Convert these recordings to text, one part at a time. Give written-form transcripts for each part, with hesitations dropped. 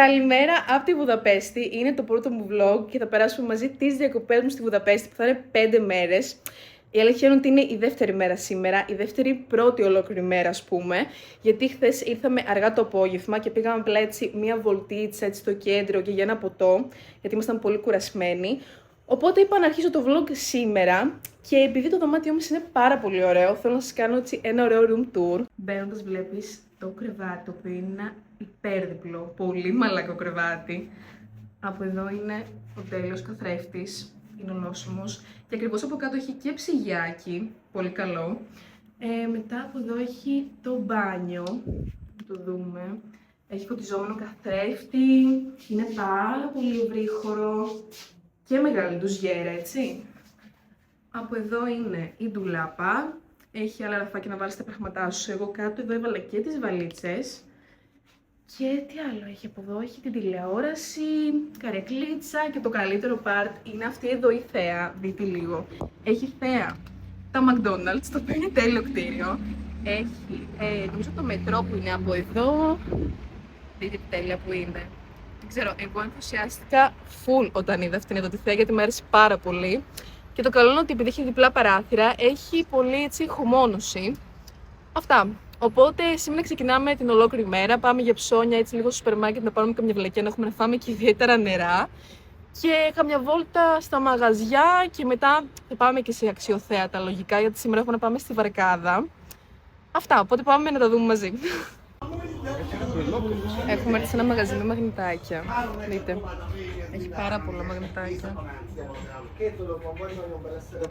Καλημέρα από τη Βουδαπέστη. Είναι το πρώτο μου vlog και θα περάσουμε μαζί τις διακοπές μου στη Βουδαπέστη που θα είναι 5 μέρες. Η αλήθεια είναι ότι είναι η δεύτερη μέρα σήμερα, η δεύτερη πρώτη ολόκληρη μέρα ας πούμε, γιατί χθες ήρθαμε αργά το απόγευμα και πήγαμε απλά έτσι μία βολτίτσα έτσι στο κέντρο και για ένα ποτό, γιατί ήμασταν πολύ κουρασμένοι. Οπότε είπα να αρχίσω το vlog σήμερα και επειδή το δωμάτιό μας είναι πάρα πολύ ωραίο, θέλω να σας κάνω έτσι ένα ωραίο room tour. Μπαίνοντας βλέπεις το κρεβάτι, το οποίο είναι ένα υπέρδιπλο, πολύ μαλακό κρεβάτι. Από εδώ είναι ο τέλειος καθρέφτης, είναι ολόσωμος και ακριβώς από κάτω έχει και ψυγιάκι, πολύ καλό. Μετά από εδώ έχει το μπάνιο, να το δούμε. Έχει φωτιζόμενο καθρέφτη, είναι πάρα πολύ ευρύχωρο και μεγάλη ντουζιέρα, έτσι. Από εδώ είναι η ντουλάπα, έχει άλλα ραφάκια να βάλεις τα πράγματά σου. Εγώ κάτω εδώ έβαλα και τις βαλίτσες. Και τι άλλο έχει από εδώ, έχει την τηλεόραση, καρεκλίτσα και το καλύτερο part είναι αυτή εδώ η θέα, δείτε λίγο. Έχει θέα τα McDonald's, το οποίο είναι τέλειο κτίριο. Έχει, νομίζω το μετρό που είναι από εδώ, δείτε τι τέλεια που είναι. Δεν ξέρω, εγώ ενθουσιάστηκα full όταν είδα αυτήν εδώ τη θέα γιατί μου άρεσε πάρα πολύ. Και το καλό είναι ότι επειδή έχει διπλά παράθυρα, έχει πολύ έτσι χωμόνωση. Αυτά. Οπότε σήμερα ξεκινάμε την ολόκληρη μέρα. Πάμε για ψώνια, έτσι λίγο στο σούπερ μάρκετ να πάρουμε καμιά βλακιά, να έχουμε να φάμε και ιδιαίτερα νερά. Και καμιά βόλτα στα μαγαζιά και μετά θα πάμε και σε αξιοθέατα λογικά, γιατί σήμερα έχουμε να πάμε στη Βαρκάδα. Αυτά, οπότε πάμε να τα δούμε μαζί. Έχουμε έρθει σε ένα μαγαζί με μαγνητάκια. Δείτε. Έχει πάρα πολλά μαγνητάκια.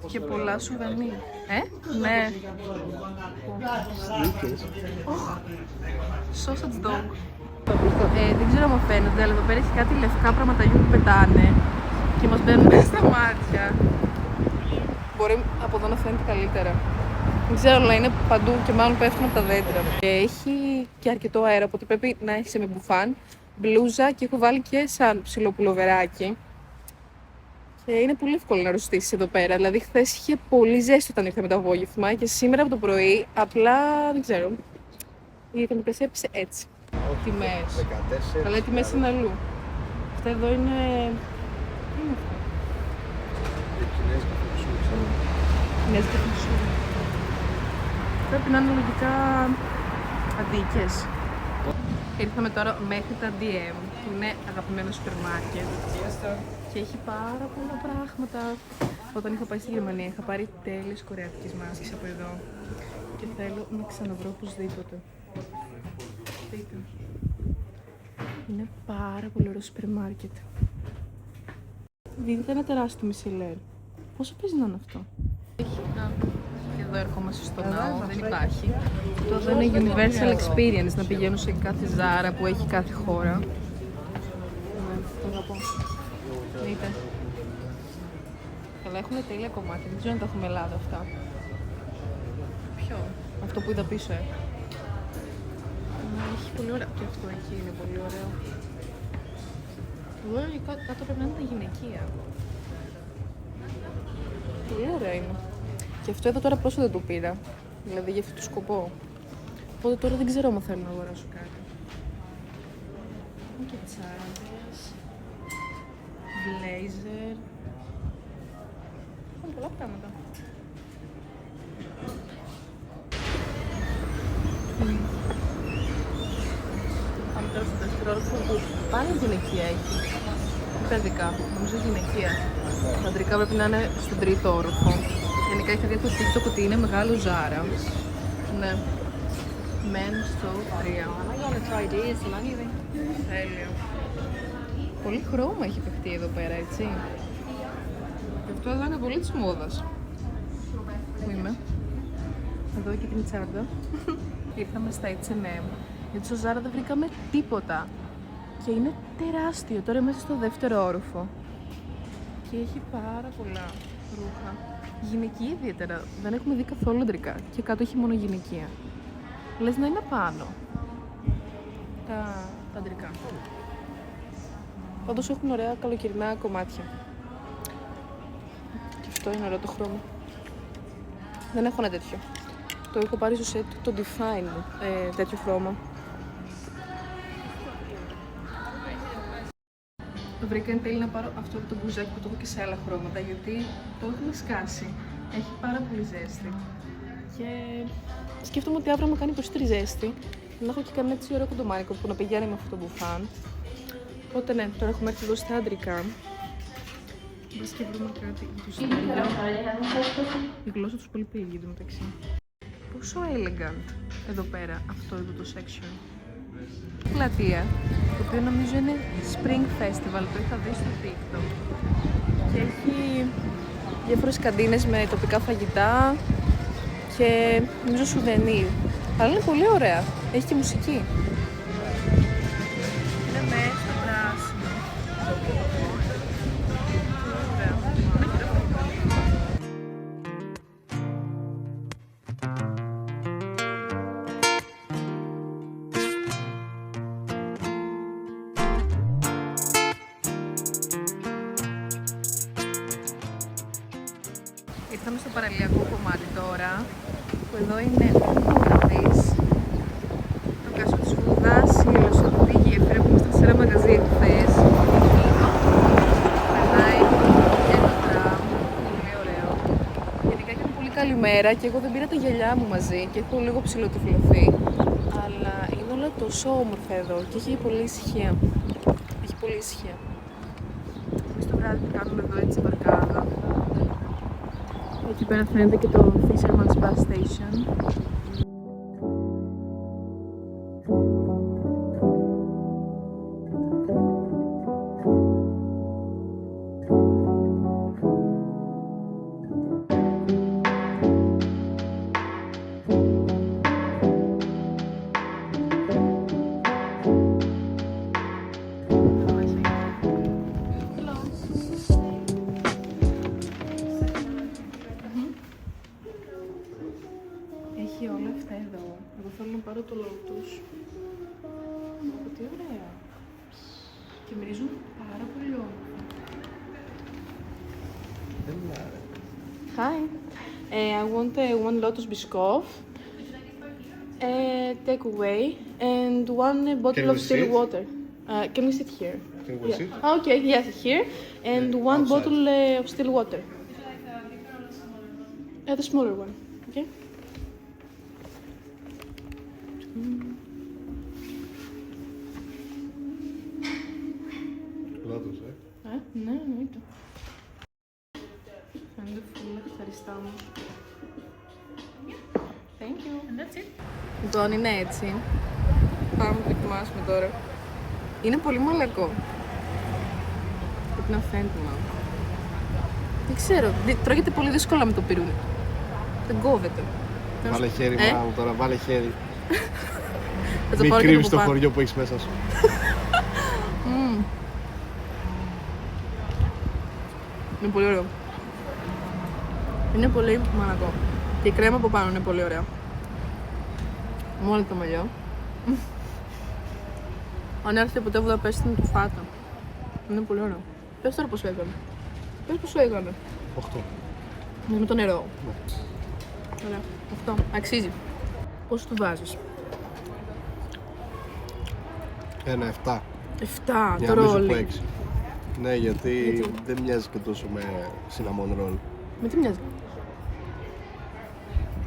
Και πολλά σουβενίρ. Ναι. Sausage dog. Δεν ξέρω αν φαίνονται, αλλά εδώ πέρα έχει κάτι λευκά πραγματαγιού που πετάνε και μας μπαίνουν μέσα στα μάτια. Μπορεί από εδώ να φαίνεται καλύτερα. Δεν ξέρω, αλλά είναι παντού και μάλλον πέφτουν από τα δέντρα. Έχει και αρκετό αέρα, οπότε πρέπει να έχει με μπουφάν, μπλούζα και έχω βάλει και σαν ψηλό πουλοβεράκι. Και είναι πολύ εύκολο να αρρωστήσεις εδώ πέρα. Δηλαδή, χθες είχε πολύ ζέστη όταν ήρθαμε το απόγευμα και σήμερα από το πρωί απλά δεν ξέρω. Η θερμοκρασία έπεσε έτσι. Τιμές. Αλλά οι τιμές είναι αλλού. Αυτά εδώ είναι. Τι είναι αυτό? Κινέζικα φινσούρα. Πρέπει να είναι λογικά αντίκες. Ήρθαμε τώρα μέχρι τα DM, που είναι αγαπημένο σούπερ μάρκετ και έχει πάρα πολλά πράγματα. Όταν είχα πάει στη Γερμανία είχα πάρει τέλειες κορεατικές μάσκες από εδώ και θέλω να ξαναβρω οπωσδήποτε. Δείτε. Είναι πάρα πολύ ωραίο σούπερ μάρκετ. Δείτε ένα τεράστιο Μισελέρ. Πόσο παίζει να είναι αυτό? Και εδώ ερχόμαστε στο ναό, δεν υπάρχει. Αυτό είναι Universal Experience, να πηγαίνω σε κάθε Zara που έχει κάθε χώρα. Το αγαπώ. Δείτε. Αλλά έχουν τέλεια κομμάτια, δεν ξέρω αν τα έχουμε Ελλάδα αυτά. Ποιο? Αυτό που είδα πίσω, Έχει πολύ ωραίο. Και αυτό εκεί είναι πολύ ωραίο. Εδώ κάτω πρέπει να είναι τα γυναικεία. Πολύ ωραία είναι. Και αυτό εδώ τώρα πρόσφατα δεν το πήρα. Δηλαδή για αυτό το σκοπό. Οπότε τώρα δεν ξέρω αν θέλω να αγοράσω κάτι. Είναι και τσάντες. Blazer. Έχουν πολλά πράγματα. Πάμε τώρα στο δεύτερο όροφο που πάλι γυναικεία έχει. Παιδικά, νομίζω γυναικεία. Τα αντρικά πρέπει να είναι στον τρίτο όροφο. Γενικά είχα δει αυτό στο TikTok ότι είναι μεγάλο Zara. Ναι. Men στο 3. Τέλειο. Πολύ χρώμα έχει παιχτεί εδώ πέρα, έτσι. Και αυτό εδώ είναι πολύ της μόδας. Πού είμαι? Εδώ και την τσάντα. Ήρθαμε στα H&M. Γιατί στο Zara δεν βρήκαμε τίποτα. Και είναι τεράστιο. Τώρα είμαστε στο δεύτερο όροφο. Και έχει πάρα πολλά ρούχα. Γυναικεία ιδιαίτερα. Δεν έχουμε δει καθόλου αντρικά. Και κάτω έχει μόνο γυναικεία. Λες να είναι πάνω. Τα αντρικά. Πάντως έχουν ωραία καλοκαιρινά κομμάτια. Και αυτό είναι ωραίο το χρώμα. Δεν έχω ένα τέτοιο. Το έχω πάρει στο set το Define τέτοιο χρώμα. βρήκα εν τέλει να πάρω αυτό το μπουζάκι που το έχω και σε άλλα χρώματα, γιατί το έχουμε σκάσει. Έχει πάρα πολύ ζέστη. Και σκέφτομαι ότι αύριο μου κάνει περισσότερη ζέστη. Να έχω και κανένα έτσι ωραίο κοντομάνικο που να πηγαίνει με αυτό το μπουφάν. Οπότε ναι, τώρα έχουμε έρθει εδώ στα αντρικά. Μπας και βρούμε κάτι για τους η γλώσσα τους πολύ πήγε εδώ μεταξύ. Πόσο elegant εδώ πέρα αυτό εδώ το section. Πλατεία, το οποίο νομίζω είναι Spring Festival, το είχα δει στο TikTok. Και έχει διάφορες καντίνες με τοπικά φαγητά και νομίζω σουβενίρ. Αλλά είναι πολύ ωραία, έχει και μουσική. Είναι μέσα στο πράσινο. Ήρθαμε στο παραλιακό κομμάτι τώρα, που εδώ είναι να δεις το κάσο της Βούδας, η ελαιοσοδοτή γέφυρα που ήμασταν σε ένα μαγαζί εχθές. Περνάει ένα τραμ, πολύ ωραίο. Γενικά ήταν πολύ καλή μέρα και εγώ δεν πήρα τα γυαλιά μου μαζί και έχω λίγο ψιλοτυφλωθεί. Αλλά είναι όλα τόσο όμορφα εδώ και έχει πολύ ησυχία. Έχει πολύ ησυχία. Εμείς το βράδυ θα κάνουμε εδώ έτσι βαρκάδα. Εκεί πέρα φαίνεται και το Fisherman's Bus Station. Έχει όλα αυτά εδώ. Εγώ θέλω να πάρω το Lotus. Τι ωραία. Και μυρίζουν πάρα πολύ όμορφα. Hi. I want one Lotus Biscoff. Take away. And one bottle of still water. Can we sit here? Can we sit? Okay, yes, here. And one bottle of still water. The smaller one. Okay. Lotus, Ναι, εννοείται. Φαίνεται πολύ ευχαριστά μου. Thank you. And that's it. Λοιπόν, είναι έτσι. Πάμε να το δοκιμάσουμε τώρα. Είναι πολύ μαλακό. Πρέπει να φαίνεται μάλλον. Δεν ξέρω, τρώγεται πολύ δύσκολα με το πυρούνι. Δεν κόβεται. Βάλε χέρι μάλλον τώρα, βάλε χέρι. Μην κρύβεις το χωριό που έχεις μέσα σου. Είναι πολύ ωραίο. Είναι πολύ μαλακό. Και η κρέμα από πάνω είναι πολύ ωραία. Μόνο το μαλλιό. Αν έρθετε ποτέ Βουδαπέστη να το φάτε. Είναι πολύ ωραίο. Πες τώρα πώς έκανε. Πες πώς σου έκανε. 8. Με το νερό. Ναι. Ωραία. Αυτό. Αξίζει. Πώς του βάζεις. 1-7. 7. Για Το να μην σου πω ρόλι. 6. Ναι, γιατί δεν μοιάζει και τόσο με cinnamon roll. Με τι μοιάζει.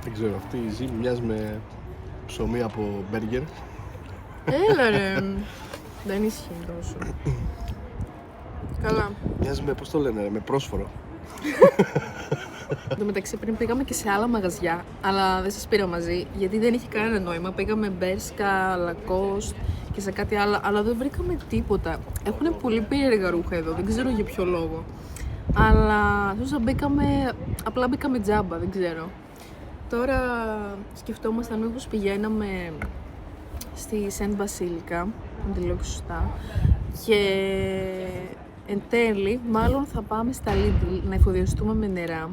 Δεν ξέρω, αυτή η ζύμη μοιάζει με ψωμί από μπέργκερ. Έλα ρε. Δεν ισχύει τόσο. Καλά. Μοιάζει με, πώς το λένε, με πρόσφορο. Εν τω μεταξύ πριν πήγαμε και σε άλλα μαγαζιά, αλλά δεν σας πήρα μαζί, γιατί δεν είχε κανένα νόημα. Πήγαμε Μπέρσκα, Λακόστ και σε κάτι άλλο, αλλά δεν βρήκαμε τίποτα. Έχουν πολύ περίεργα ρούχα εδώ, δεν ξέρω για ποιο λόγο. Αλλά όσο μπήκαμε, απλά μπήκαμε τζάμπα, δεν ξέρω. Τώρα σκεφτόμασταν μήπως πηγαίναμε στη Σεντ Βασίλικα, αν τη λέω και σωστά, και εν τέλει μάλλον θα πάμε στα Lidl να εφοδιαστούμε με νερά,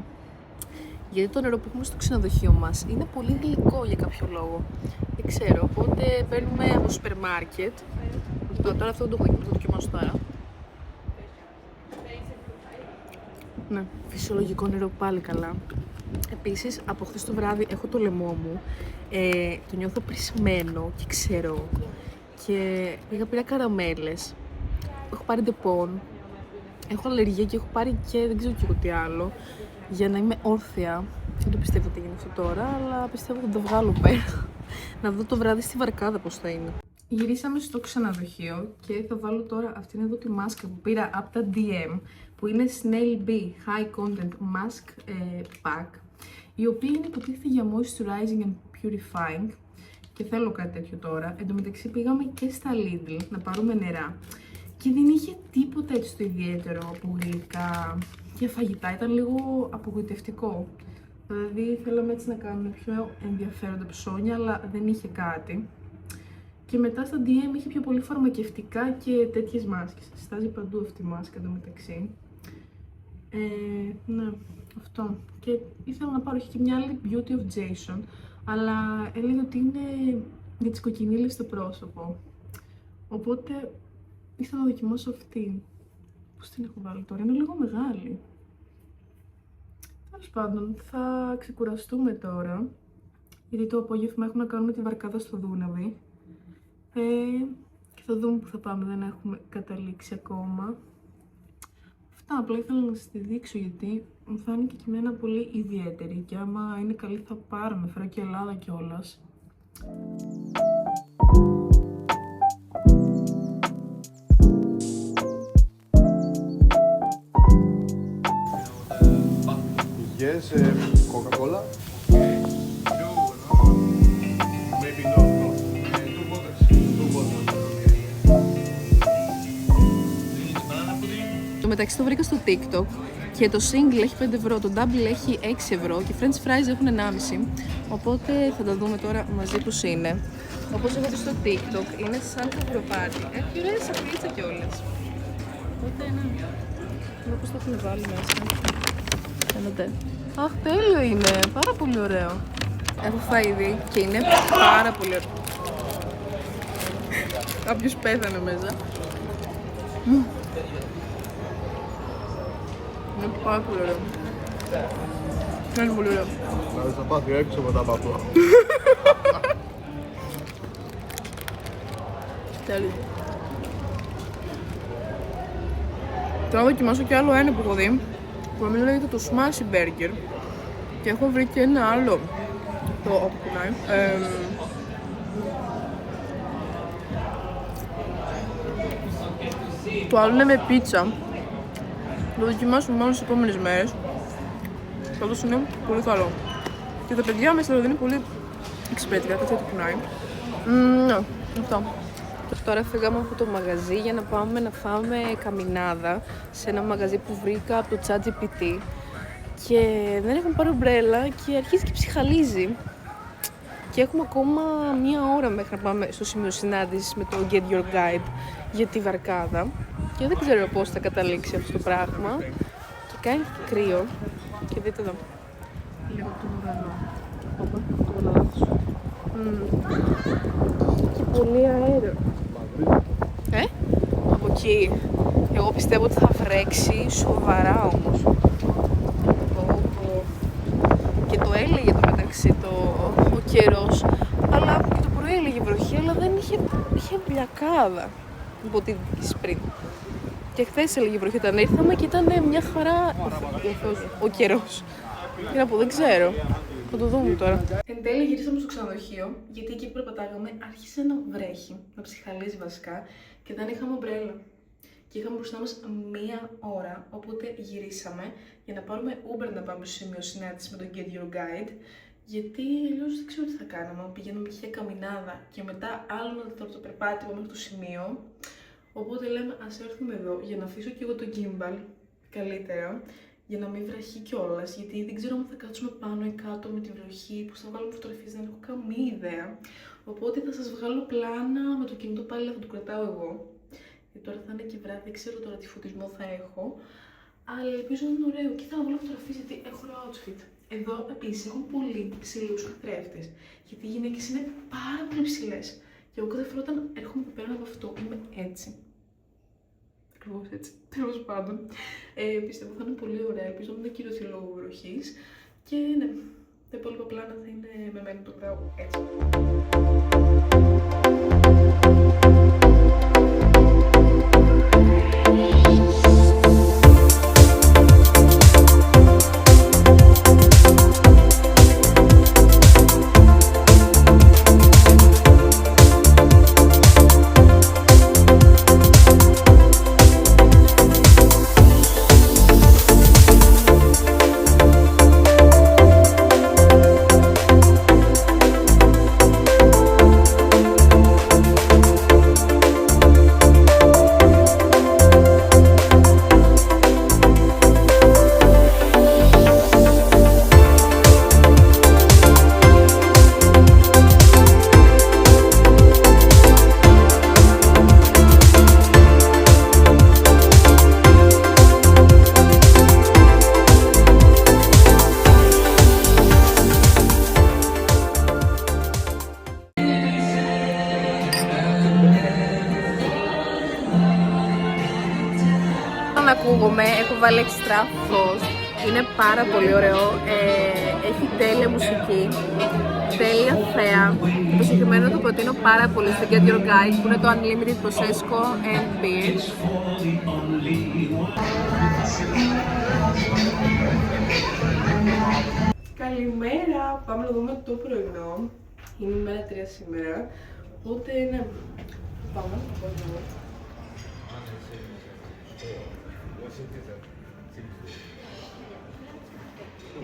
γιατί το νερό που έχουμε στο ξενοδοχείο μας είναι πολύ γλυκό για κάποιο λόγο. Δεν ξέρω, οπότε παίρνουμε από σούπερ μάρκετ. Τώρα αυτό το δοκιμάσω τώρα. Ναι, φυσιολογικό νερό πάλι καλά. Επίσης, από χθες το βράδυ έχω το λαιμό μου, το νιώθω πρισμένο και ξερό και πήγα πήρα καραμέλες, έχω πάρει ντεπών Έχω αλλεργία και έχω πάρει και δεν ξέρω και εγώ τι άλλο για να είμαι όρθια. Δεν το πιστεύω ότι γίνει αυτό τώρα, αλλά πιστεύω ότι θα το βγάλω πέρα. Να δω το βράδυ στη Βαρκάδα πώς θα είναι. Γυρίσαμε στο ξενοδοχείο και θα βάλω τώρα αυτήν εδώ τη μάσκα που πήρα από τα DM, που είναι Snail Bee High Content Mask Pack, η οποία είναι υποτίθεται για moisturizing and purifying και θέλω κάτι τέτοιο τώρα. Εν τω μεταξύ πήγαμε και στα Lidl να πάρουμε νερά και δεν είχε τίποτα έτσι το ιδιαίτερο από γλυκά και φαγητά, ήταν λίγο απογοητευτικό. Δηλαδή θέλαμε έτσι να κάνουμε πιο ενδιαφέροντα ψώνια, αλλά δεν είχε κάτι. Και μετά στα DM είχε πιο πολύ φαρμακευτικά και τέτοιες μάσκες. Στάζει παντού αυτή η μάσκα εντωμεταξύ. Ναι, αυτό. Και ήθελα να πάρω, είχε και μια άλλη Beauty of Jason, αλλά έλεγε ότι είναι για τις κοκκινίλες στο πρόσωπο. Οπότε ήθελα να δοκιμάσω αυτή. Πώς την έχω βάλει τώρα, είναι λίγο μεγάλη. Τέλος πάντων, θα ξεκουραστούμε τώρα, γιατί το απόγευμα έχουμε να κάνουμε τη Βαρκάδα στο Δούναβι. Και θα δούμε που θα πάμε, δεν έχουμε καταλήξει ακόμα. Αυτά, απλά ήθελα να σας τη δείξω γιατί μου φάνηκε και εμένα πολύ ιδιαίτερη και άμα είναι καλή θα πάρουμε, φέρω και Ελλάδα κιόλας. Yes, Coca-Cola. Το μεταξύ το βρήκα στο TikTok και το single έχει 5 ευρώ, το double έχει 6 ευρώ και french fries έχουν 1,5. Οπότε θα τα δούμε τώρα μαζί τους είναι. Όπως έχω δει στο TikTok, είναι σαν καπροπάτι. Έχει ωραία σαφλίτσα κιόλας. Οπότε ναι. Δούμε πώς το έχουν βάλει μέσα. Φαίνεται. Αχ, τέλειο είναι. Πάρα πολύ ωραίο. Έχω φάει ήδη και είναι πάρα πολύ ωραίο. Κάποιος πέθανε μέσα. Είναι πάρα πολύ ωραίο. Είναι πολύ ωραίο. Να θα πάθει έξω μετά από αυτό. Τέλειο. Τώρα θα δοκιμάσω κι άλλο ένα που έχω δει, που νομίζω λέγεται το Smash Burger. Και έχω βρει και ένα άλλο, το όπου πεινάει. Το άλλο είναι με πίτσα. Θα το δοκιμάσουμε μάλλον στις επόμενες μέρες. Πάντως είναι πολύ καλό. Και τα παιδιά μέσα δηλαδή είναι πολύ εξυπηρετικά, κάτι το πεινάει. Ναι, αυτό. Τώρα φύγαμε από το μαγαζί για να πάμε να φάμε καμινάδα σε ένα μαγαζί που βρήκα από το ChatGPT. Και δεν έχουμε πάρει ομπρέλα και αρχίζει και ψυχαλίζει. Και έχουμε ακόμα μία ώρα μέχρι να πάμε στο σημείο συνάντησης με το Get Your Guide για τη Βαρκάδα. Και δεν ξέρω πώς θα καταλήξει αυτό το πράγμα. Και κάνει και κρύο. Και δείτε εδώ. Λίγο τον ουρανό. Όπα, το έβαλα λάθος. Και πολύ αέριο. Από εκεί. Εγώ πιστεύω ότι θα βρέξει σοβαρά όμως. Και το έλεγε το μεταξύ ο καιρός, αλλά και το πρωί έλεγε βροχή, αλλά δεν είχε βλιακάδα από ό,τι δεις πριν. Και χθες έλεγε βροχή όταν ήρθαμε και ήταν μια χαρά ο καιρός. Τι να πω, δεν ξέρω. Θα το δούμε τώρα. Εν τέλει γυρίσαμε στο ξενοδοχείο, γιατί εκεί που περπατάγαμε άρχισε να βρέχει, να ψυχαλίζει βασικά και δεν είχαμε ομπρέλα. Και είχαμε μπροστά μας μία ώρα, οπότε γυρίσαμε για να πάρουμε Uber να πάμε στο σημείο συνάντηση με τον Get Your Guide, γιατί αλλιώς δεν ξέρω τι θα κάναμε, πηγαίνουμε και για καμινάδα και μετά άλλο το περπάτημα μέχρι το σημείο. Οπότε λέμε ας έρθουμε εδώ για να αφήσω και εγώ το gimbal καλύτερα, για να μην βραχεί κιόλας, γιατί δεν ξέρω αν θα κάτσουμε πάνω ή κάτω με τη βροχή, πώς θα βγάλουμε φωτογραφίες, δεν έχω καμία ιδέα. Οπότε θα σας βγάλω πλάνα με το κινητό πάλι, θα το κρατάω εγώ. Και τώρα θα είναι και βράδυ, δεν ξέρω τώρα τι φωτισμό θα έχω, αλλά ελπίζω να είναι ωραίο. Και θα βάλω φωτογραφίες γιατί έχω ωραίο outfit. Εδώ επίσης έχουν πολύ ψηλούς καθρέφτες, γιατί οι γυναίκες είναι πάρα πολύ ψηλές. Και εγώ κάθε φορά όταν έρχομαι εδώ πέρα από αυτό είμαι έτσι. Ακριβώς έτσι. Τέλος πάντων. Πιστεύω θα είναι πολύ ωραία. Ελπίζω να μην ακυρωθεί λόγω βροχής. Και ναι, τα υπόλοιπα πλάνα θα είναι με μένα το κρατάω έτσι. ακούγομαι, έχω βάλει extra φως. Είναι πάρα πολύ ωραίο. Έχει τέλεια μουσική, τέλεια θέα. Το συγκεκριμένο το προτείνω πάρα πολύ στο Get Your Guide, που είναι το Unlimited Prosecco and Beers. Καλημέρα! Πάμε να δούμε το πρωινό. Είναι η μέρα 3 σήμερα. Οπότε ναι, πάμε να το πρωινό.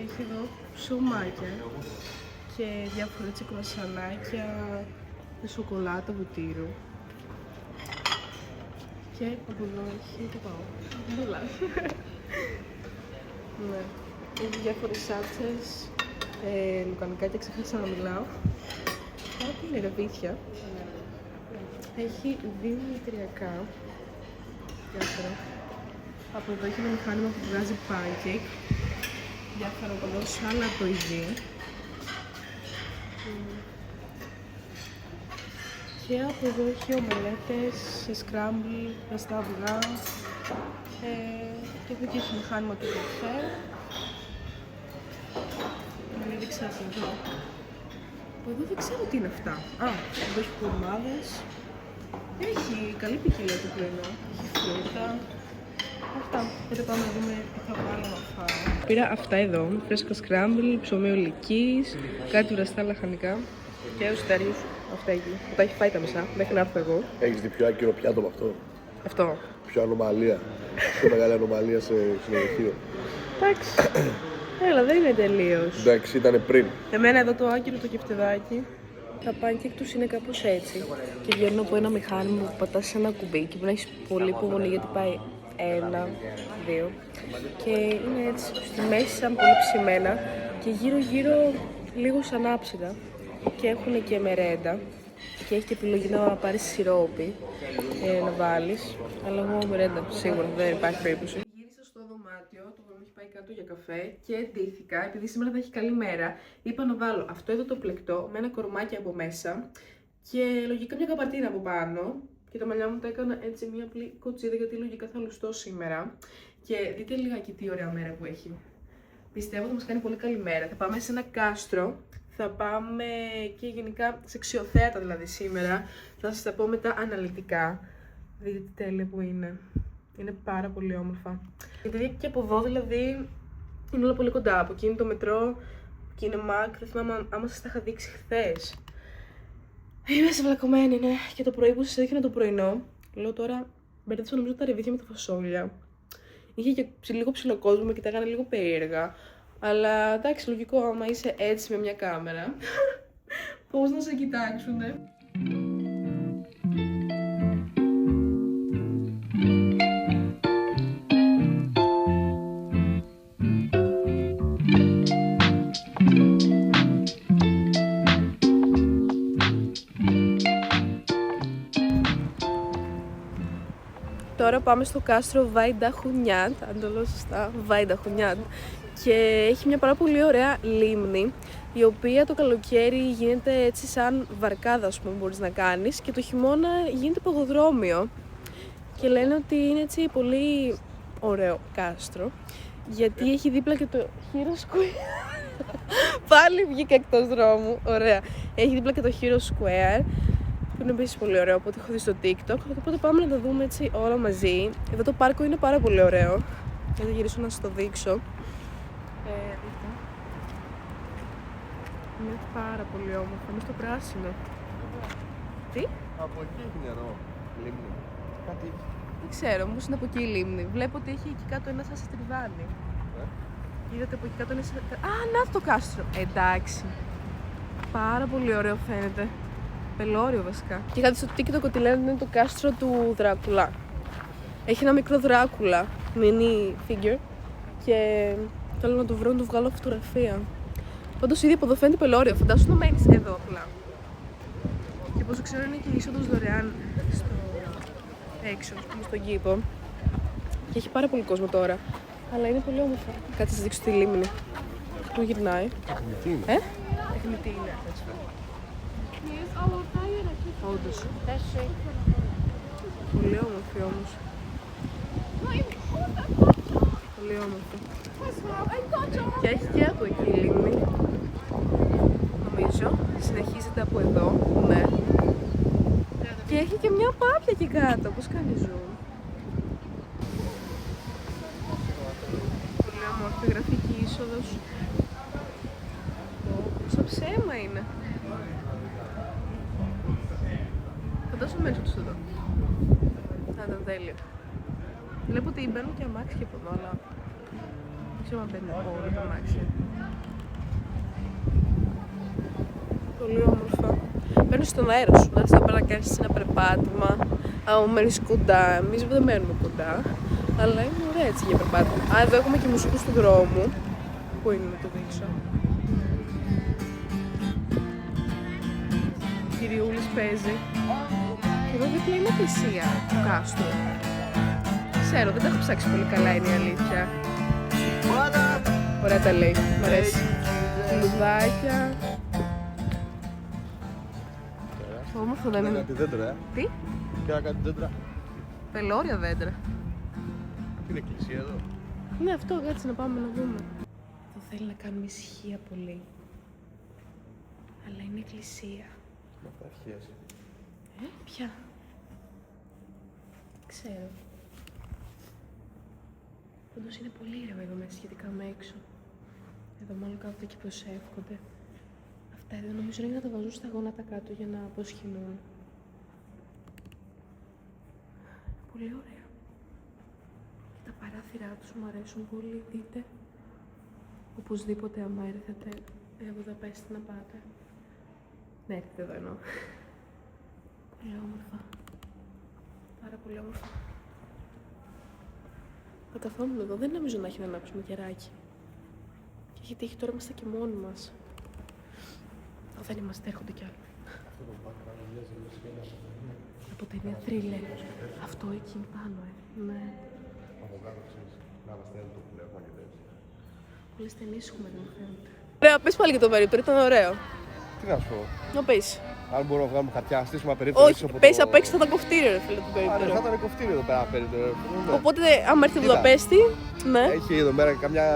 Έχει εδώ ψωμάκια και διάφορα έτσι κρουασανάκια με σοκολάτα βουτύρου. Και από εδώ έχει το πάω. Πολλά. Ναι. Έχει διάφορες σάλτσες, λουκανικάκια, ξέχασα να μιλάω. Πάρα πολύ ρεβίθια. Έχει 2 λιτριακά. Διάφορα. Από εδώ έχει ένα μηχάνημα που βγάζει pancake. Διάφορα από εδώ σαλατοειδή. Και από εδώ έχει ομελέτες σε scramble, ραστά αυγά. Και εδώ και έχει μηχάνημα του καφέ. Να μην δείξα εδώ. Εδώ δεν ξέρω τι είναι αυτά. Εδώ έχει κουρμάδες. Έχει καλή ποικιλία το πρωινό. Έχει φρούτα. Αυτά. Οπότε πάμε να δούμε τι θα βάλω να φάω. Πήρα αυτά εδώ. Φρέσκα σκράμπλ, ψωμί ολικής, κάτι βραστά λαχανικά και ο Στέλιος. Αυτά εκεί. Που τα έχει φάει τα μισά μέχρι να έρθω εγώ. Έχεις δει πιο άκυρο πιάτο με αυτό? Αυτό. Πιο ανομαλία. Πιο μεγάλη ανομαλία σε ξενοδοχείο. Εντάξει. Έλα, δεν είναι τελείως. Εντάξει, ήταν πριν. Εμένα εδώ το άκυρο το κεφτεδάκι. Τα pancake τους είναι κάπως έτσι. Και βγαίνουν από ένα μηχάνημα που πατάς σε ένα κουμπί και πρέπει να έχεις πολύ υπομονή γιατί πάει 1, 2. Και είναι έτσι στη μέση σαν πολύ ψημένα και γύρω-γύρω λίγο σαν άψητα. Και έχουν και μερέντα. Και έχει και επιλογή να πάρεις σιρόπι να βάλεις. Αλλά εγώ μερέντα σίγουρα δεν υπάρχει περίπτωση. Γύρισα στο δωμάτιο, το οποίο μου έχει πάει κάτω για καφέ και ντύθηκα. Επειδή σήμερα θα έχει καλή μέρα, είπα να βάλω αυτό εδώ το πλεκτό με ένα κορμάκι από μέσα και λογικά μια καπαρτίνα από πάνω. Και τα μαλλιά μου τα έκανα έτσι μια απλή κοτσίδα γιατί λογικά θα λουστώ σήμερα. Και δείτε λιγάκι τι ωραία μέρα που έχει. Πιστεύω ότι μας κάνει πολύ καλή μέρα. Θα πάμε σε ένα κάστρο. Θα πάμε και γενικά σε αξιοθέατα δηλαδή σήμερα. Θα σας τα πω μετά αναλυτικά. Δείτε τι τέλεια που είναι. Είναι πάρα πολύ όμορφα. Γιατί και από εδώ δηλαδή είναι όλα πολύ κοντά. Από εκεί είναι το μετρό και είναι Μακ. Δεν θυμάμαι άμα σας τα είχα δείξει χθες. Είμαι σευλακωμένη, ναι. Και το πρωί που σας έδειχνα το πρωινό, λέω τώρα μπερδέψα νομίζω τα ρεβίθια με τα φασόλια. Είχε και λίγο ψηλό κόσμο, με κοιτάγανε λίγο περίεργα. Αλλά εντάξει, λογικό άμα είσαι έτσι με μια κάμερα. Πώς να σε κοιτάξουνε. Τώρα πάμε στο κάστρο Βαϊνταχουνιάτ, αν το λέω σωστά, Βαϊνταχουνιάτ. Και έχει μια πάρα πολύ ωραία λίμνη, η οποία το καλοκαίρι γίνεται έτσι σαν βαρκάδα, ας πούμε, μπορείς να κάνεις. Και το χειμώνα γίνεται ποδοδρόμιο. Και λένε ότι είναι έτσι πολύ ωραίο κάστρο, γιατί έχει δίπλα και το Hero Square. Πάλι βγήκα εκτός δρόμου, ωραία. Έχει δίπλα και το Hero Square, που είναι επίσης πολύ ωραίο, από ό,τι έχω δει στο TikTok. Οπότε πάμε να τα δούμε έτσι όλα μαζί. Εδώ το πάρκο είναι πάρα πολύ ωραίο. Θα γυρίσω να σας το δείξω. Δείτε. Είναι πάρα πολύ όμορφο, είναι στο πράσινο. Τι? Από εκεί έχει νερό, λίμνη. Κάτι. Δεν ξέρω, όμως είναι από εκεί η λίμνη. Βλέπω ότι έχει εκεί κάτω ένα σαν στριβάνι. Είδατε από εκεί κάτω είναι σαν... Α, να το κάστρο! Εντάξει. Πάρα πολύ ωραίο φαίνεται. Πελώριο βασικά. Και είχα δει στο TikTok ότι λένε ότι είναι το κάστρο του Δράκουλα. Έχει ένα μικρό Δράκουλα, mini figure. Και θέλω να το βρω, να του βγάλω φωτογραφία. Πάντως ήδη από εδώ φαίνεται πελώριο. Φαντάσου να μένεις εδώ απλά. Και όπως ξέρω είναι και η είσοδος δωρεάν στο έξω, στον κήπο. Και έχει πάρα πολύ κόσμο τώρα. Αλλά είναι πολύ όμορφα. Κάτσε να σας δείξω τη λίμνη. Πού γυρνάει. Τεχνητή είναι. Τεχνητή είναι. Όντως. Πολύ όμορφη όμως. Πολύ όμορφο. Και έχει και από εκεί λίμνη. Νομίζω. Συνεχίζεται από εδώ. Ναι. Και έχει και μια πάπια εκεί κάτω. Πώς κάνει zoom. Πολύ όμορφη γραφική είσοδος. Στο ψέμα είναι. Θα δώσω μέσα τους εδώ. Θα ήταν τέλειο. Βλέπω ότι μπαίνουν και αμάξια από εδώ, αλλά δεν ξέρω αν μπαίνουν όλα τα αμάξια. Πολύ όμορφα. Μπαίνεις στον αέρα σου, να έρθεις εδώ πέρα να κάνεις ένα περπάτημα. Αν μένεις κοντά, εμείς δεν μένουμε κοντά, αλλά είναι ωραία έτσι για περπάτημα. Α, εδώ έχουμε και μουσικούς του δρόμου. Πού είναι να το δείξω. Ο κυριούλης παίζει. Και εδώ δίπλα είναι εκκλησία του κάστρου. Ξέρω, δεν τα έχω ψάξει πολύ καλά, είναι η αλήθεια. Ωραία τα λέει, μου αρέσει. Λουδάκια. Όμορφο δεν είναι. Κάτι δέντρα, Τι? Και κάτι δέντρα. Πελώρια δέντρα. Είναι εκκλησία εδώ. Ναι, αυτό, κάτσε να πάμε να δούμε. Το θέλει να κάνουμε ησυχία πολύ. Αλλά είναι εκκλησία. Με αυτά αρχές. Ποια? Ξέρω. Όντως είναι πολύ ήρεμα εδώ μέσα σχετικά με έξω. Εδώ μάλλον κάθονται και προσεύχονται. Αυτά εδώ νομίζω είναι για να τα βάζουν στα γόνατα κάτω για να αποσχηνούν. Πολύ ωραία. Και τα παράθυρά τους μου αρέσουν πολύ, δείτε. Οπωσδήποτε άμα έρθετε Βουδαπέστη να πάτε. Ναι, έρθετε εδώ εννοώ. Πολύ όμορφα. Πάρα πολύ όμορφα. Θα καθόμουν εδώ, δεν νομίζω να έχει να ανάψουμε κεράκι. Και έχει τύχει τώρα είμαστε και μόνοι μας. Δεν είμαστε, έρχονται κι άλλοι. Από ταινία Thriller. Αυτό εκεί πάνω, ναι. Από κάτω ξέρεις, να αναστέλνει το πνεύμα και τέτοια. Πολλές ταινίες έχουμε εδώ, μου φαίνεται. Ωραία, πες πάλι για το περίπτερο, ήταν ωραίο. Τι να σου πω, Να πεις. αν μπορούμε να βγάλουμε χαρτιά, να στήσουμε ένα περίπτερο. Όχι, πες απ' έξω θα ήταν κοφτήριο, ρε φίλε, το Άρα περίπτερο. θα ήταν κοφτήριο εδώ πέρα περίπτερο. Οπότε, άμα έρθει η Κοίτα. Βουδαπέστη, ναι. Έχει εδώ πέρα καμιά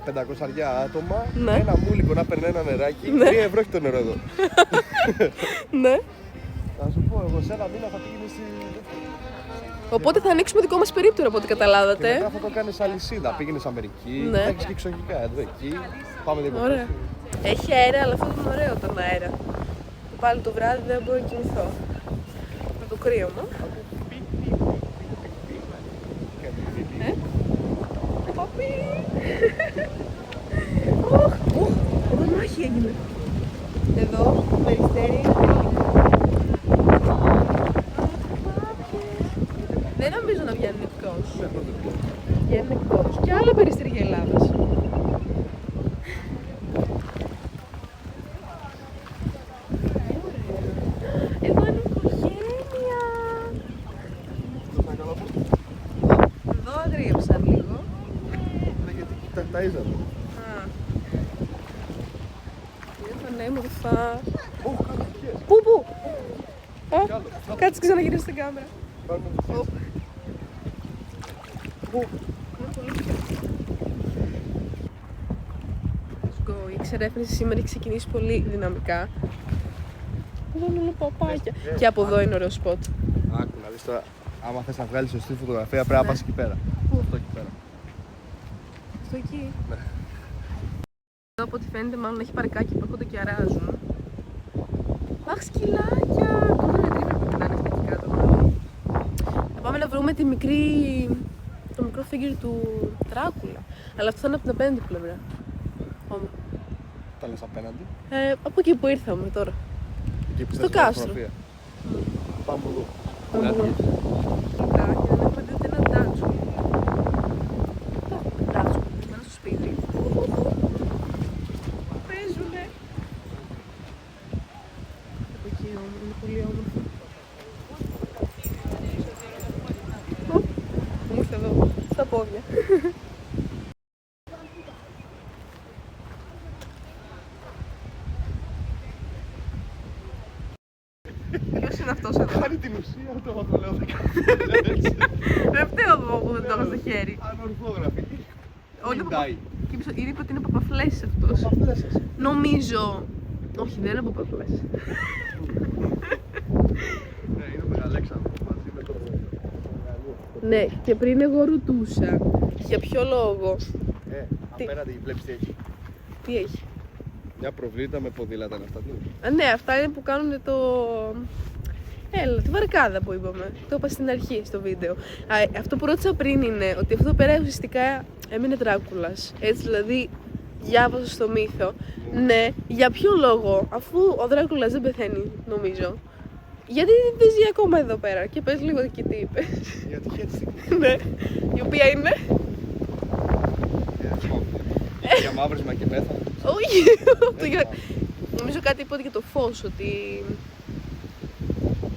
500 άτομα, Ναι. ένα μούλικο να παίρνει ένα νεράκι, Ναι. 3 ευρώ έχει το νερό εδώ. Ναι. Θα σου πω, εγώ σε ένα μήνα θα πήγαινε στη... Οπότε θα ανοίξουμε δικό μας περίπτερο από ό,τι Και καταλάβατε. μετά θα το κάνεις αλυσίδα, πήγαινες Αμερική, Ναι. θα έχεις και εξωγικά εδώ, εκεί, πάμε διακοπές. Ωραία. Έχει αέρα, αλλά αυτό είναι ωραίο τον αέρα. Πάλι το βράδυ δεν μπορώ να κοιμηθώ. Με το κρύωμα. Παπί! Εδώ μάχη έγινε. Εδώ, περιστέρι. Δεν νομίζω να βγαίνουν εκτός. Βγαίνουν εκτός. Και άλλα περιστέρια Ελλάδας. Εδώ είναι οικογένεια. Εδώ αγρίεψαν λίγο. Ναι, γιατί ταΐζαμε. Είναι πανέμορφα. Ω, κάτω αρχές. Πού? Κι άλλο. Κάτσε ξαναγυρίσει στην κάμερα. Πάρουμε Οπ. Πού? Let's go. Η εξερεύνηση σήμερα έχει ξεκινήσει πολύ δυναμικά. Εδώ είναι όλα παπάκια. Και από εδώ είναι ωραίο σποτ. Άκου να δεις τώρα, άμα θες να βγάλεις σωστή φωτογραφία πρέπει να πας εκεί πέρα. Πού? Αυτό εκεί πέρα. Αυτό εκεί. Ναι. Εδώ από ό,τι φαίνεται μάλλον έχει παρκάκι που έρχονται και αράζουν. Αχ, σκυλάκια! Τώρα δεν πρέπει να είναι αυτά εκεί κάτω. Θα πάμε να βρούμε το μικρό figure του Δράκουλα. Αλλά αυτό θα είναι από την απέναντι πλευρά. Πάμε. Τα λες απέναντι. Από εκεί που ήρθαμε τώρα. Εκεί που Στο θες να κάστρο. φωτογραφία. Πάμε από εδώ. Πάμε εδώ. Σκυλάκια, να έχουμε δει ένα ντάτσο. Ντάτσο, μέσα στο σπίτι. Παίζουνε. Από εκεί είναι πολύ όμορφο. Μου ήρθε εδώ, στα πόδια. Ποιος είναι αυτός εδώ? Κάνει την ουσία του, άμα το λέω. Δεν φταίω εγώ που δεν το έχω στο χέρι. Ανορθόγραφη. Όλοι Ντάι. είπε ότι είναι παπαφλές αυτός. Παπαφλέσσες. Νομίζω. Όχι, δεν είναι παπαφλές. Ναι, είναι ο Μεγαλέξανδρος μαζί με το Ναι, και πριν εγώ ρωτούσα για ποιο λόγο. απέναντι βλέπεις τι έχει. Τι έχει? Μια προβλήτα με ποδήλατα είναι αυτά του. Α, ναι, αυτά είναι που κάνουν το. Έλα, τη βαρκάδα που είπαμε. Το είπα στην αρχή στο βίντεο. Αυτό που ρώτησα πριν είναι ότι αυτό εδώ πέρα ουσιαστικά έμεινε Δράκουλας. Έτσι δηλαδή διάβασα στο μύθο. Ναι, για ποιο λόγο, αφού ο Δράκουλας δεν πεθαίνει, νομίζω. Γιατί δεν ζει ακόμα εδώ πέρα. Και πες λίγο και τι είπε. Γιατί χαίρεσαι. Ναι, η οποία είναι. Για μαύρισμα και πέθανε. Όχι, νομίζω κάτι είπε για το φως, ότι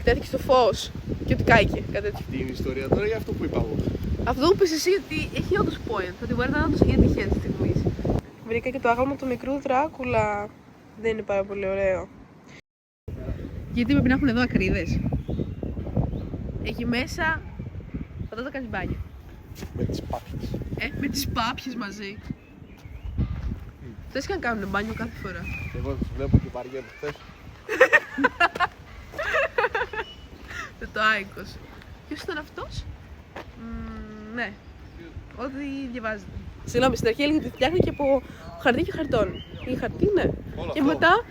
τέθηκε στο φως και ότι κάηκε, κάτι τέτοιο. Τι είναι η ιστορία τώρα για αυτό που είπα εγώ. Αυτό που πες εσύ ότι έχει όντως point, ότι μπορεί να είναι όντως η τυχαία της στιγμής. Βρήκα και το άγαλμα του μικρού Δράκουλα. Δεν είναι πάρα πολύ ωραίο. Γιατί πρέπει να έχουν εδώ ακρίδες. Εκεί μέσα θα το κάνεις μπάνιο. Με τις πάπιες. Με τις πάπιες μαζί. Θες και να κάνουν μπάνιο κάθε φορά. Εγώ τους βλέπω και βαριέμαι χθες. Το Άικος. Ποιος ήταν αυτός? Ναι. Ό,τι διαβάζετε. Συγγνώμη, στην αρχή έλεγε ότι φτιάχνηκε από χαρτί και χαρτόν. Ή χαρτί, ναι. Όλο Και αυτό. μετά,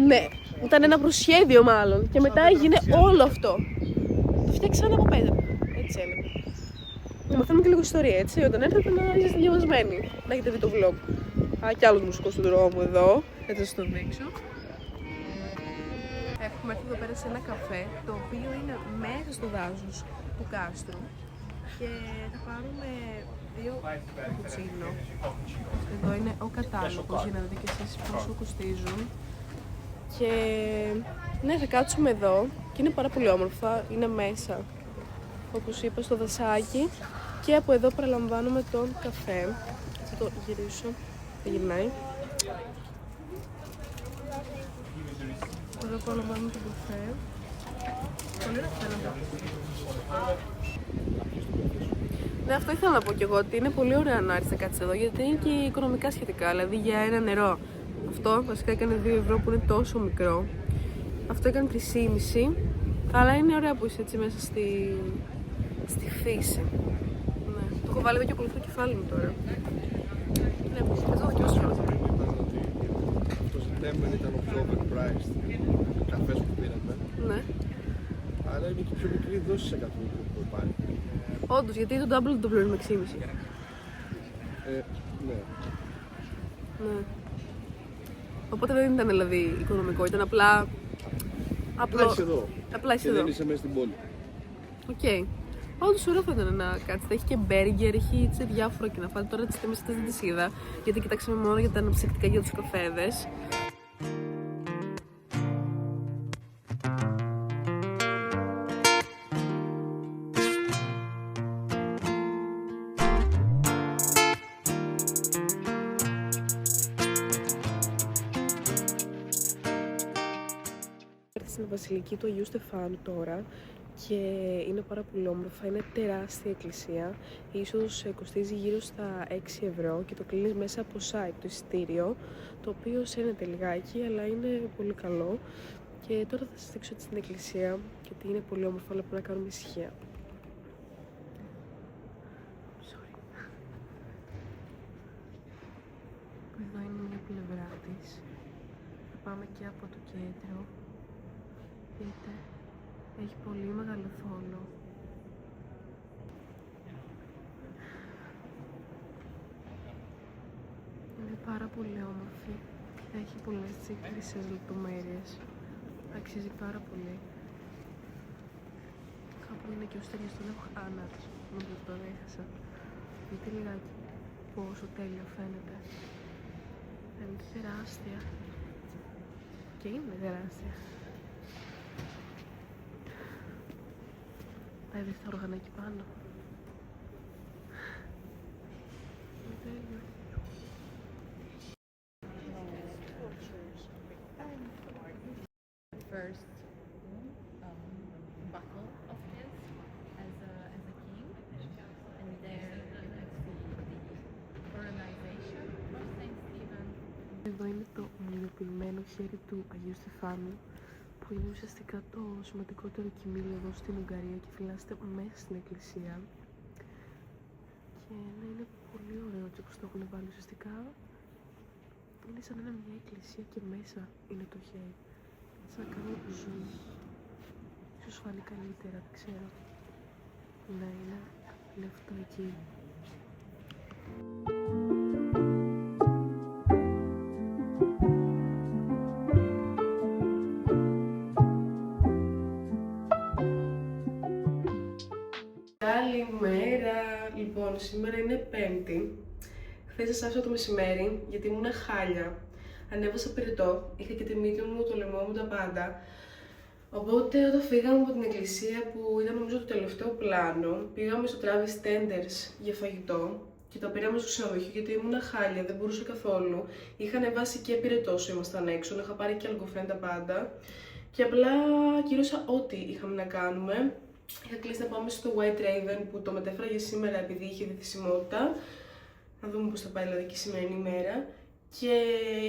ναι. Ήταν ένα προσχέδιο μάλλον. Και μετά έγινε όλο αυτό. Το φτιάξανε από πέτρα. Έτσι έλεγε. Να μαθαίνουμε και λίγο ιστορία, έτσι. Όταν έρθετε να είσαστε διαβασμένοι. Να έχετε δει το vlog. Και άλλους μουσικούς του δρόμου εδώ. Έτσι θα σας το δείξω. Έχουμε έρθει εδώ πέρα σε ένα καφέ, το οποίο είναι μέσα στο δάσος του κάστρου. Και θα πάρουμε 2 καπουτσίνο. Εδώ είναι ο κατάλογος για να δείτε και εσείς πόσο κοστίζουν. Και ναι, θα κάτσουμε εδώ και είναι πάρα πολύ όμορφα, είναι μέσα, όπως είπα, στο δασάκι. Και από εδώ παραλαμβάνουμε τον καφέ. Θα το γυρίσω, θα γυρνάει. Εδώ παραλαμβάνουμε τον καφέ. Πολύ ωραία φαίνεται. Ναι, αυτό ήθελα να πω κι εγώ, ότι είναι πολύ ωραία να έρθει να κάτσει εδώ, γιατί είναι και οικονομικά σχετικά. Δηλαδή για ένα νερό, αυτό βασικά έκανε 2 ευρώ που είναι τόσο μικρό. Αυτό έκανε 3,5, αλλά είναι ωραία που είσαι έτσι μέσα στη φύση. Ναι, το έχω βάλει εδώ και ακολουθώ το κεφάλι μου τώρα. Ναι, εδώ δοκιμάσω κιόλας. Το September ήταν ο πιο overpriced καφές που πήραμε. Ναι. Αλλά είναι και πιο μικρή δόση σε κάτι που υπάρχει. Όντως, γιατί το double το πληρώνουμε 6,5. Ναι. Ναι. Οπότε δεν ήταν δηλαδή οικονομικό, ήταν απλά. Απλά είσαι εδώ. Απλά είσαι Και εδώ. δεν είσαι μέσα στην πόλη. Οκ. Όντως ωραίο θα ήταν να κάτσετε. Έχει και μπέργκερ, έχει έτσι διάφορα και να φάτε. Τώρα τις τιμές δεν τις είδα, γιατί κοιτάξαμε μόνο για τα αναψυκτικά για τους καφέδες. Στην Βασιλική του Αγίου Στεφάνου τώρα και είναι πάρα πολύ όμορφα, είναι τεράστια εκκλησία. Η είσοδος κοστίζει γύρω στα 6 ευρώ και το κλείνεις μέσα από site το εισιτήριο, το οποίο σένεται λιγάκι αλλά είναι πολύ καλό. Και τώρα θα σας δείξω την εκκλησία γιατί είναι πολύ όμορφα, αλλά πρέπει να κάνουμε ησυχία. Εδώ είναι μια πλευρά της. Θα πάμε και από το κέντρο. Δείτε, έχει πολύ μεγάλο θόλο. Είναι πάρα πολύ όμορφη. Έχει πολλές χρυσές λεπτομέρειες. Αξίζει πάρα πολύ. Κάπου είναι και ο στέλιος, τον έχω χάνατη. Νομίζω ότι τον έχασα. Δείτε λιγάκι πόσο τέλειο φαίνεται. Είναι τεράστια. Και είναι τεράστια. Πάει δεις τα όργανα εκεί πάνω. Τέλειο. First, Εδώ είναι το ομιλοποιημένο χέρι του Αγίου Στεφάνου, που είναι ουσιαστικά το σημαντικότερο κοιμήλιο εδώ στην Ουγγαρία και φυλάσσεται μέσα στην εκκλησία. Και ναι, είναι πολύ ωραίο έτσι όπως το έχουν βάλει. Ουσιαστικά είναι σαν να είναι μια εκκλησία και μέσα είναι το χέρι. Σαν να κάνει zoom. Ίσως φανεί καλύτερα, δεν ξέρω. Ναι, είναι αυτό εκεί. Καλημέρα! Λοιπόν, σήμερα είναι Πέμπτη. Χθες σας άφησα το μεσημέρι γιατί ήμουν χάλια. Ανέβασα πυρετό, είχα και τη μύτη μου, το λαιμό μου, τα πάντα. Οπότε όταν φύγαμε από την εκκλησία που ήταν νομίζω το τελευταίο πλάνο, πήγαμε στο Travis Tenders για φαγητό και το πήραμε στο ξενοδοχείο γιατί ήμουν χάλια, δεν μπορούσα καθόλου. Είχα ανεβάσει και πυρετό όσο ήμασταν έξω, είχα πάρει και αλκοφρέν τα πάντα. Και απλά κύρωσα ό,τι είχαμε να κάνουμε. Είχα κλείσει να πάμε στο White Raven που το μετέφερα για σήμερα επειδή είχε διθυσιμότητα. Να δούμε πώς θα πάει δηλαδή και η σημερινή ημέρα. Και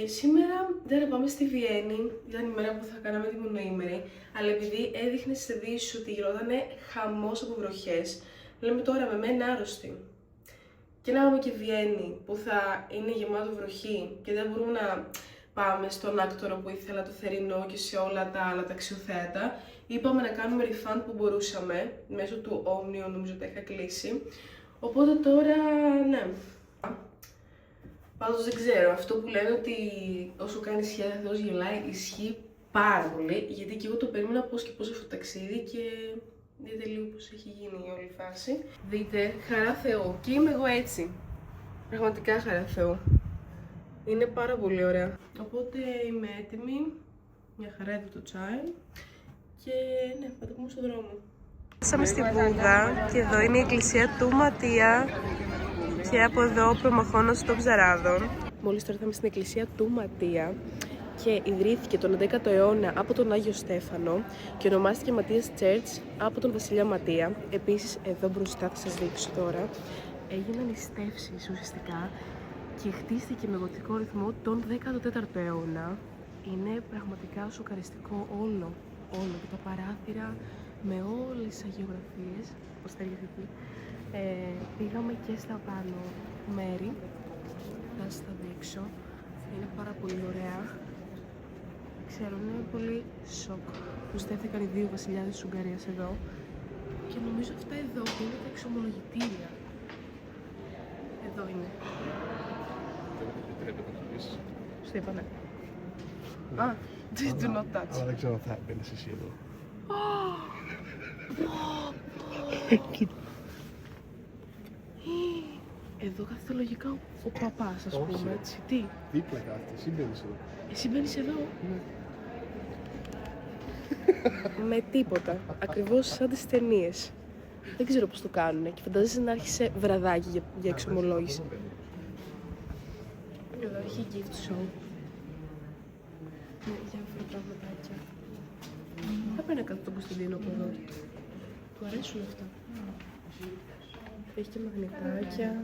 σήμερα δεν θα πάμε στη Βιέννη, ήταν η μέρα που θα κάναμε τη μονοήμερη, αλλά επειδή έδειχνε στις ειδήσεις ότι γινότανε χαμός από βροχές, λέμε τώρα με μένα άρρωστη. Και να πάμε και Βιέννη που θα είναι γεμάτο βροχή και δεν μπορούμε να πάμε στον άκτορο που ήθελα, το θερινό και σε όλα τα άλλα τα αξιοθέατα. Είπαμε να κάνουμε refund που μπορούσαμε, μέσω του Omnium νομίζω ότι είχα κλείσει. Οπότε τώρα, ναι. Πάντως δεν ξέρω, αυτό που λένε ότι όσο κάνει σχέδια Θεός γελάει ισχύει πάρα πολύ, γιατί και εγώ το περίμενα πώς και πώς αυτό το ταξίδι και δείτε λίγο πώς έχει γίνει η όλη φάση. Δείτε, χαρά Θεού. Και είμαι εγώ έτσι. Πραγματικά χαρά Θεού. Είναι πάρα πολύ ωραία. Οπότε είμαι έτοιμη. Μια χαρά εδώ το τσάι. Και ναι, θα το πούμε στον δρόμο. Φτάσαμε στη Βούδα και εδώ είναι η εκκλησία του Ματία. Και από εδώ προμαχώνος των Ψαράδων. Μόλις τώρα ήρθαμε στην εκκλησία του Ματία και ιδρύθηκε τον 11ο αιώνα από τον Άγιο Στέφανο και ονομάστηκε Ματίας Church από τον Βασιλιά Ματία. Επίσης εδώ μπροστά θα σας δείξω τώρα έγιναν οι στεύσεις ουσιαστικά και χτίστηκε με γοτικό ρυθμό τον 14ο αιώνα. Είναι πραγματικά σοκαριστικό όλο και τα παράθυρα με όλες τις αγιογραφίες, πώς θα εκεί. Πήγαμε και στα πάνω μέρη, θα σας τα δείξω, είναι πάρα πολύ ωραία. Ξέρω, είναι πολύ σοκ που στέφθηκαν οι δύο βασιλιάδες της Ουγγαρίας εδώ και νομίζω αυτά εδώ είναι τα εξομολογητήρια. Εδώ είναι. Σου είπανε. Α, do not touch. Αλλά δεν ξέρω αν θα έμπαινες εσύ εδώ. Εδώ κάθεται λογικά ο παπάς, ας πούμε, έτσι. Τι? Δίπλα κάθεται, εσύ μπαίνεις εδώ. Εσύ μπαίνεις εδώ. Ναι. Με τίποτα. Ακριβώς σαν τις ταινίες. Δεν ξέρω πώς το κάνουνε και φαντάζεσαι να άρχισε βραδάκι για εξομολόγηση. Εδώ έχει gift shop. Ναι, διάφορα πραγματάκια. Θα πάει να κάτω τον Κωνσταντίνο από εδώ. Του αρέσουν αυτά. Έχει και μαγνητάκια.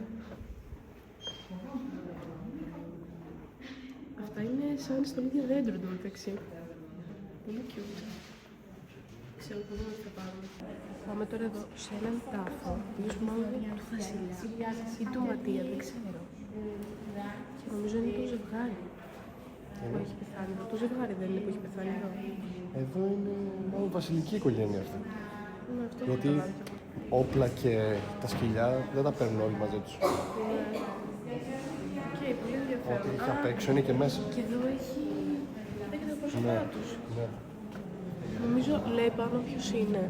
Αυτά είναι σαν στο ίδιο δέντρο εντωμεταξύ. Πολύ cute. Ξέρω που δούμε τι θα πάρουμε. Πάμε τώρα εδώ σε έναν τάφο, ο οποίος μάλλον είναι του Βασιλιά ή του Ματία, δεν ξέρω. Και νομίζω είναι το ζευγάρι που έχει πεθάνει. Το ζευγάρι δεν είναι που έχει πεθάνει εδώ. Εδώ είναι μάλλον βασιλική οικογένεια αυτή. Ναι, αυτό Γιατί όπλα και τα σκυλιά δεν τα παίρνουν όλοι μαζί τους. Και πολύ ενδιαφέρον. Ό,τι έχει απ' έξω είναι και μέσα. Και εδώ έχει τα πρόσωπά Ναι, τους. ναι. Νομίζω λέει πάνω ποιος είναι.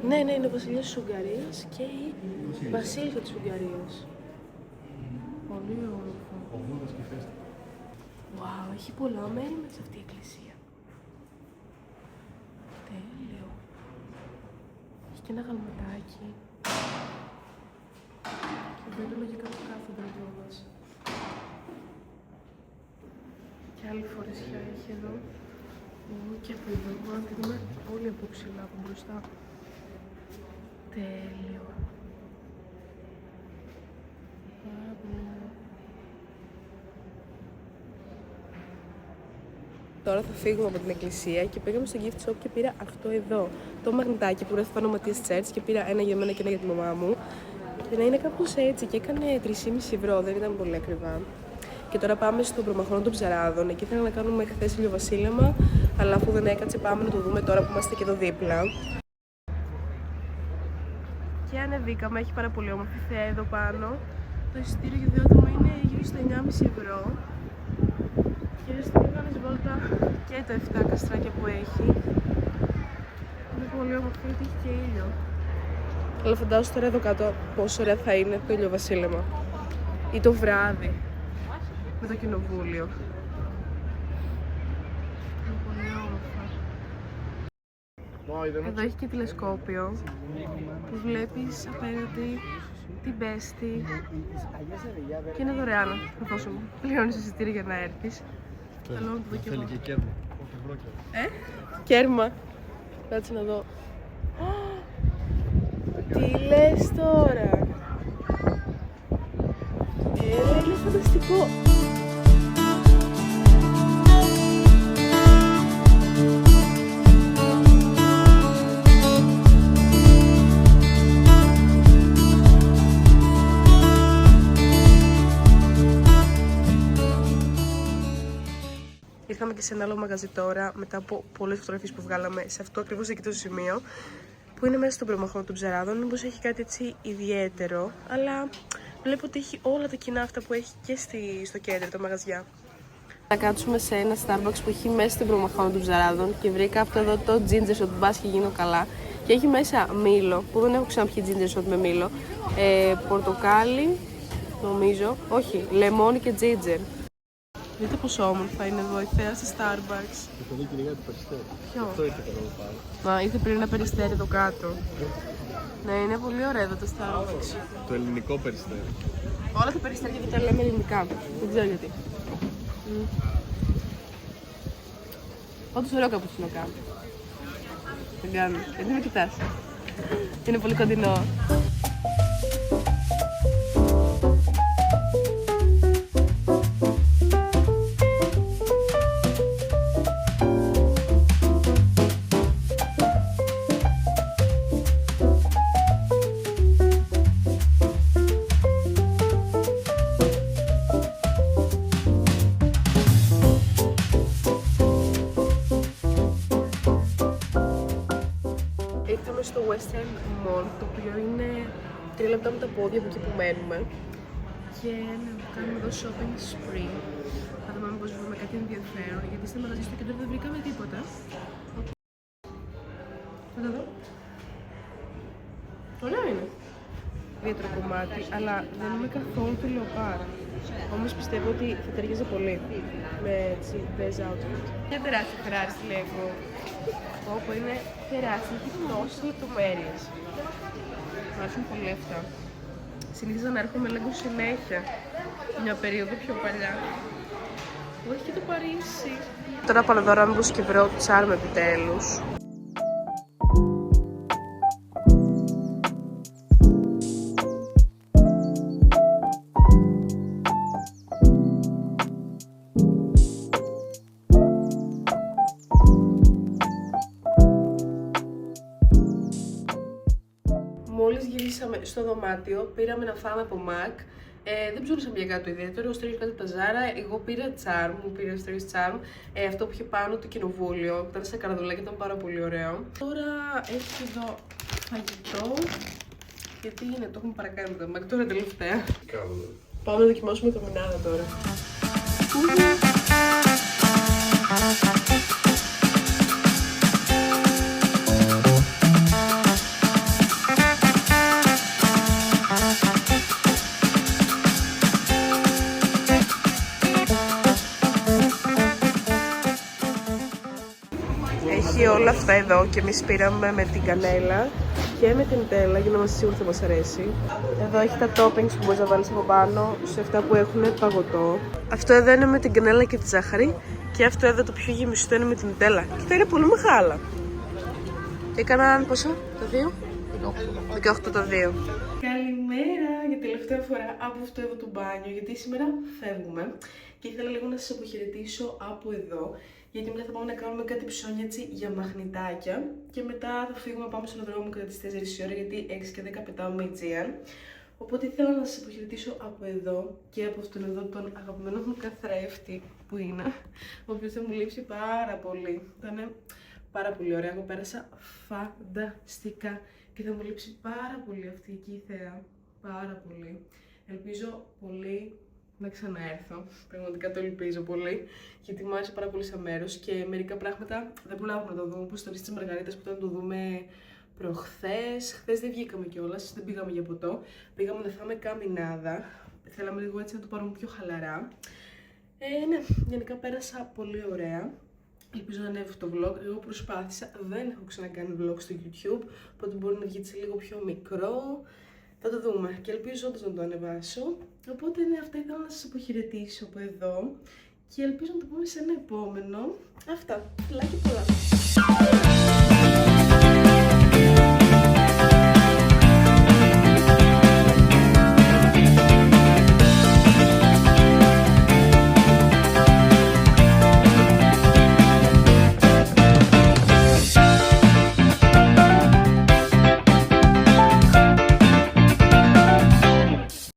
Ναι, είναι ο βασιλιάς της Ουγγαρίας και η βασίλισσα της Ουγγαρίας. Πολύ όμορφο. Ο Βούδας και η φέστη. Wow, έχει πολλά μέρη μέσα σε αυτή η εκκλησία. Τέλειο. Έχει και ένα γαλματάκι. Και εδώ είναι λογικά το κάθοδρο κιόλας. Και άλλη φορεσιά έχει εδώ. Και από εδώ μπορούμε να τη δούμε όλοι από ψηλά από μπροστά. Τέλειο. Πάρα πολύ. τώρα θα φύγουμε από την εκκλησία και πήγαμε στο gift shop και πήρα αυτό εδώ. Το μαγνητάκι που γράφει πάνω Ματίας Church και πήρα ένα για μένα και ένα για τη μαμά μου. Και να είναι κάπως έτσι και έκανε 3,5 ευρώ, δεν ήταν πολύ ακριβά. Και τώρα πάμε στον προμαχώνα των Ψαράδων. Εκεί ήθελα να κάνουμε χθες ηλιοβασίλεμα, αλλά αφού δεν έκατσε, πάμε να το δούμε τώρα που είμαστε και εδώ δίπλα. Και ανεβήκαμε, έχει πάρα πολύ όμορφη θέα εδώ πάνω. Το εισιτήριο για 2 άτομα είναι γύρω στα 9,5 ευρώ. Και στην έκανες βόλτα και τα 7 καστράκια που έχει. Είναι πολύ όμορφο γιατί έχει και ήλιο. Αλλά φαντάζομαι τώρα εδώ κάτω πόσο ωραία θα είναι το ηλιοβασίλεμα. Ή το βράδυ με το κοινοβούλιο. Είναι πολύ όμορφα. Εδώ έχει και τηλεσκόπιο που βλέπεις απέναντι την Πέστη και είναι δωρεάν εφόσον πληρώνεις εισιτήριο για να έρθεις. Θέλω να το δω κι εγώ. Θέλει και κέρμα. Κέρμα. Κάτσε να δω. Τι λες τώρα? Είναι φανταστικό. Ήρθαμε και σε ένα άλλο μαγαζί τώρα, μετά από πολλές φωτογραφίες που βγάλαμε σε αυτό ακριβώς εκεί το σημείο, που είναι μέσα στον προμαχώνα των Ψαράδων. Μήπως έχει κάτι έτσι ιδιαίτερο, αλλά βλέπω ότι έχει όλα τα κοινά αυτά που έχει και στο κέντρο, τα μαγαζιά. Θα κάτσουμε σε ένα Starbucks που έχει μέσα στον προμαχώνα των Ψαράδων και βρήκα αυτό εδώ το ginger shot, μπας και γίνω καλά. Και έχει μέσα μήλο, που δεν έχω ξαναπιεί ginger shot με μήλο, πορτοκάλι, νομίζω, όχι, λεμόνι και ginger. Δείτε πόσο όμορφα είναι εδώ η θέα στη Starbucks. Το δει κυνηγά του Περιστέρι. Ποιο? Αυτό ήρθε κατά το πάρω. Μα ήρθε πριν ένα Περιστέρι εδώ κάτω. Ναι, είναι πολύ ωραίο εδώ το Starbucks. Το ελληνικό Περιστέρι. Όλα τα Περιστέρια δεν τα λέμε ελληνικά. Δεν ξέρω γιατί. Όντως ωραίο καπουτσίνο κάνω. Δεν κάνω. Γιατί με κοιτάς? Είναι πολύ κοντινό. Ήρθαμε στο Western Mall, το οποίο είναι 3 λεπτά με τα πόδια από εκεί που μένουμε. Και ναι, κάνουμε εδώ shopping spree. Θα δούμε μήπως βρούμε κάτι ενδιαφέρον, γιατί στο μαγαζί στο κέντρο δεν βρήκαμε τίποτα. Θα το δω. Ωραίο είναι. Ιδιαίτερο κομμάτι, αλλά δεν είμαι καθόλου του λεοπάρ. Όμως πιστεύω ότι θα ταιριάζει πολύ με έτσι beige outfit. Και τεράστια Ferrari στη Lego. Όπου είναι τεράστια, έχει τόσες λεπτομέρειες. Μου αρέσουν πολύ αυτά. Συνήθιζα να έρχομαι Lego συνέχεια, μια περίοδο πιο παλιά. Που έχει και το Παρίσι. Τώρα πάω εδώ μήπως και βρω τσάρμ επιτέλους. Μόλις γυρίσαμε στο δωμάτιο, πήραμε να φάμε από Mac. Δεν ψούρισαμε για κάτι το ιδιαίτερο. Ο Στρίγιος κάτι από τα Zara. Εγώ πήρα charm, μου πήρε ο Στρίγιος charm. Αυτό που είχε πάνω το κοινοβούλιο. Ήταν σε καρδουλά και ήταν πάρα πολύ ωραίο. Τώρα έχει εδώ φαγητό. Γιατί είναι, το έχουμε παρακάνει το Mac τώρα τελευταία. Πάμε να δοκιμάσουμε το μινάδα τώρα. Έχει όλα αυτά εδώ και εμείς πήραμε με την κανέλα και με την νουτέλα για να είμαστε σίγουροι θα μας αρέσει. Εδώ έχει τα toppings που μπορείς να βάλεις από πάνω σε αυτά που έχουν παγωτό. Αυτό εδώ είναι με την κανέλα και τη ζάχαρη και αυτό εδώ το πιο γεμιστό είναι με την νουτέλα. Και τα είναι πολύ μεγάλα. Και έκαναν πόσο, τα δύο? 18 τα δύο. Καλημέρα για τελευταία φορά από αυτό εδώ το μπάνιο, γιατί σήμερα φεύγουμε και ήθελα λίγο να σας αποχαιρετήσω από εδώ γιατί μετά θα πάμε να κάνουμε κάτι ψώνια έτσι για μαγνητάκια και μετά θα φύγουμε να πάμε στον δρόμο κατά τις 4 η ώρα, γιατί 6 και 10 πετάω με Aegean. Οπότε ήθελα να σας αποχαιρετήσω από εδώ και από αυτόν εδώ τον αγαπημένο μου καθρέφτη που είναι, ο οποίος θα μου λείψει πάρα πολύ. Ήταν πάρα πολύ ωραία, εγώ πέρασα φανταστικά και θα μου λείψει πάρα πολύ αυτή εκεί η θέα, πάρα πολύ. Ελπίζω πολύ να ξαναέρθω, πραγματικά το ελπίζω πολύ, γιατί μου άρεσε πάρα πολύ σαν μέρος και μερικά πράγματα δεν προλάβουμε να το δούμε, όπως το νησί της Μαργαρίτας που ήταν να το δούμε προχθές. Χθες δεν βγήκαμε κιόλας, δεν πήγαμε για ποτό, πήγαμε να φάμε καμινάδα, θέλαμε λίγο έτσι να το πάρουμε πιο χαλαρά. Ναι, γενικά πέρασα πολύ ωραία. Ελπίζω να ανέβει το vlog. Εγώ προσπάθησα, δεν έχω ξανακάνει vlog στο YouTube, οπότε μπορεί να βγει έτσι λίγο πιο μικρό. Θα το δούμε και ελπίζω όντως να το ανεβάσω. Οπότε ναι, αυτά ήθελα να σας αποχαιρετήσω από εδώ και ελπίζω να το πούμε σε ένα επόμενο. Αυτά, φιλάκια πολλά.